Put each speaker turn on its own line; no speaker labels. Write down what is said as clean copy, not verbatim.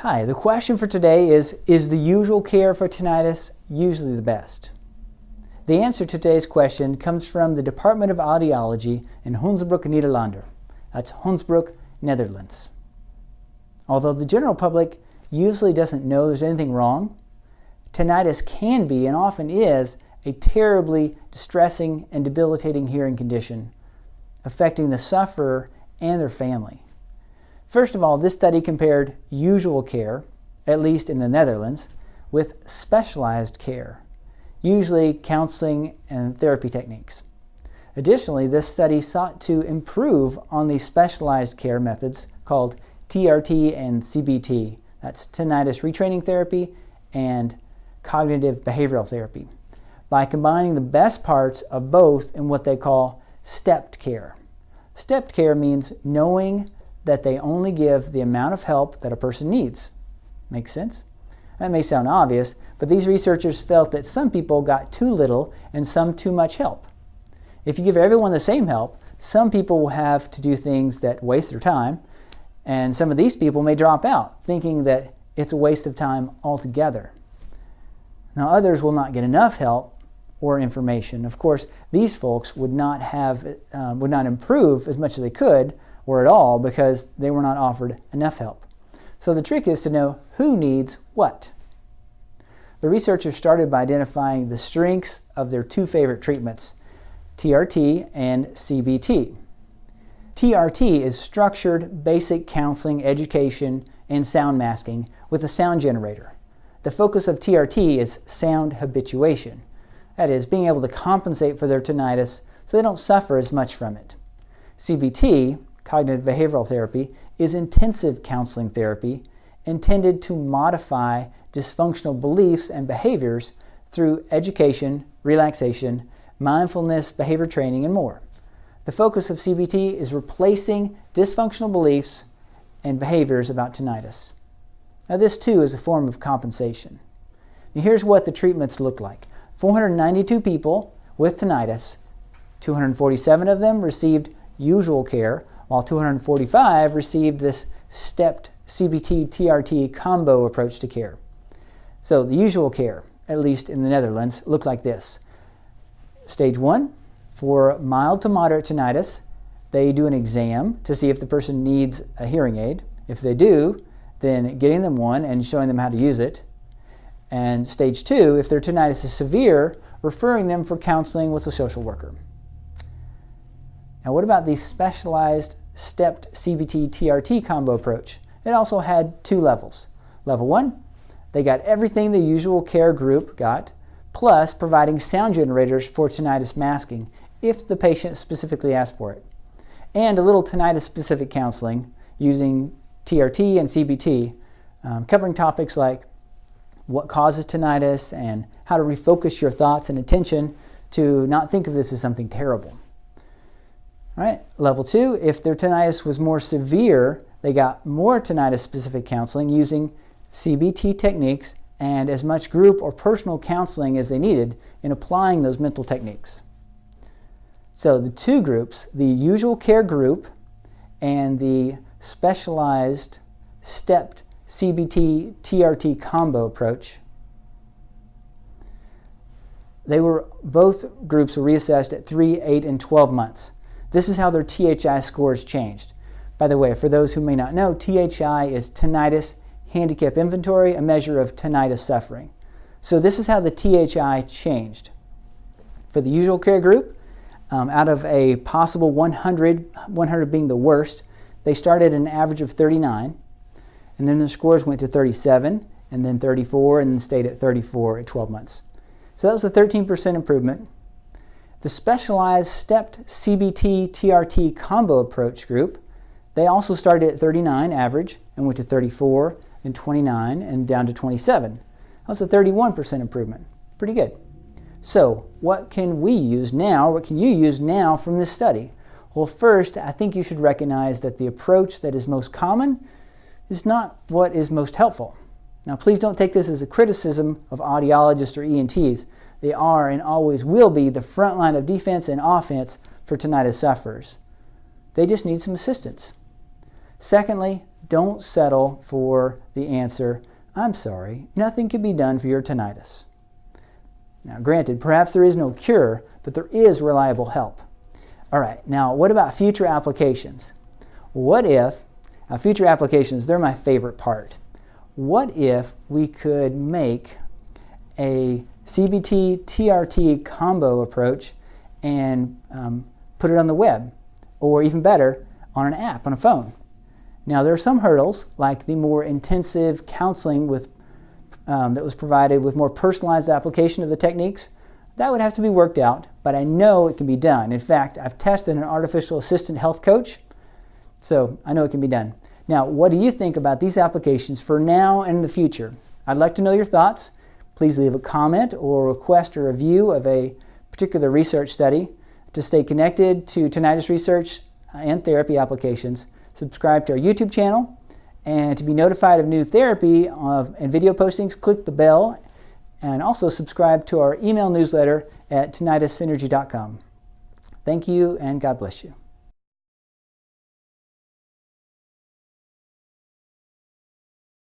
Hi, the question for today is the usual care for tinnitus usually the best? The answer to today's question comes from the Department of Audiology in Hoensbroek, Nederlander. That's Hoensbroek, Netherlands. Although the general public usually doesn't know there's anything wrong, tinnitus can be and often is a terribly distressing and debilitating hearing condition, affecting the sufferer and their family. First of all, this study compared usual care, at least in the Netherlands, with specialized care, usually counseling and therapy techniques. Additionally, this study sought to improve on these specialized care methods called TRT and CBT. That's tinnitus retraining therapy and cognitive behavioral therapy, by combining the best parts of both in what they call stepped care. Stepped care means knowing that they only give the amount of help that a person needs. Makes sense? That may sound obvious, but these researchers felt that some people got too little and some too much help. If you give everyone the same help, some people will have to do things that waste their time, and some of these people may drop out, thinking that it's a waste of time altogether. Now, others will not get enough help or information. Of course, these folks would not improve as much as they could, or at all, because they were not offered enough help. So the trick is to know who needs what. The researchers started by identifying the strengths of their two favorite treatments, TRT and CBT. TRT is structured basic counseling, education, and sound masking with a sound generator. The focus of TRT is sound habituation. That is, being able to compensate for their tinnitus so they don't suffer as much from it. CBT, cognitive behavioral therapy, is intensive counseling therapy intended to modify dysfunctional beliefs and behaviors through education, relaxation, mindfulness, behavior training, and more. The focus of CBT is replacing dysfunctional beliefs and behaviors about tinnitus. Now, this too is a form of compensation. Now, here's what the treatments look like. 492 people with tinnitus, 247 of them received usual care, while 245 received this stepped CBT-TRT combo approach to care. So the usual care, at least in the Netherlands, looked like this. Stage 1, for mild to moderate tinnitus, they do an exam to see if the person needs a hearing aid. If they do, then getting them one and showing them how to use it. And stage 2, if their tinnitus is severe, referring them for counseling with a social worker. Now, what about the specialized stepped CBT-TRT combo approach? It also had two levels. Level 1, they got everything the usual care group got, plus providing sound generators for tinnitus masking if the patient specifically asked for it, and a little tinnitus-specific counseling using TRT and CBT, covering topics like what causes tinnitus and how to refocus your thoughts and attention to not think of this as something terrible. All right, level 2, if their tinnitus was more severe, they got more tinnitus-specific counseling using CBT techniques and as much group or personal counseling as they needed in applying those mental techniques. So the two groups, the usual care group and the specialized stepped CBT-TRT combo approach, both groups were reassessed at 3, 8, and 12 months. This is how their THI scores changed. By the way, for those who may not know, THI is Tinnitus Handicap Inventory, a measure of tinnitus suffering. So this is how the THI changed. For the usual care group, out of a possible 100 being the worst, they started at an average of 39, and then the scores went to 37, and then 34, and then stayed at 34 at 12 months. So that was a 13% improvement. The specialized stepped CBT-TRT combo approach group, they also started at 39 average and went to 34, and 29, and down to 27. That's a 31% improvement. Pretty good. So what can we use now? What can you use now from this study? Well, first, I think you should recognize that the approach that is most common is not what is most helpful. Now, please don't take this as a criticism of audiologists or ENTs. They are and always will be the front line of defense and offense for tinnitus sufferers. They just need some assistance. Secondly, don't settle for the answer, "I'm sorry, nothing can be done for your tinnitus." Now, granted, perhaps there is no cure, but there is reliable help. All right, now what about future applications? What if, future applications, they're my favorite part. What if we could make a CBT-TRT combo approach and put it on the web, or even better, on an app, on a phone? Now, there are some hurdles, like the more intensive counseling that was provided with more personalized application of the techniques. That would have to be worked out, but I know it can be done. In fact, I've tested an artificial assistant health coach, so I know it can be done. Now, what do you think about these applications for now and in the future? I'd like to know your thoughts. Please leave a comment or request a review of a particular research study. To stay connected to tinnitus research and therapy applications, subscribe to our YouTube channel. And to be notified of new therapy and video postings, click the bell. And also subscribe to our email newsletter at tinnitussynergy.com. Thank you, and God bless you.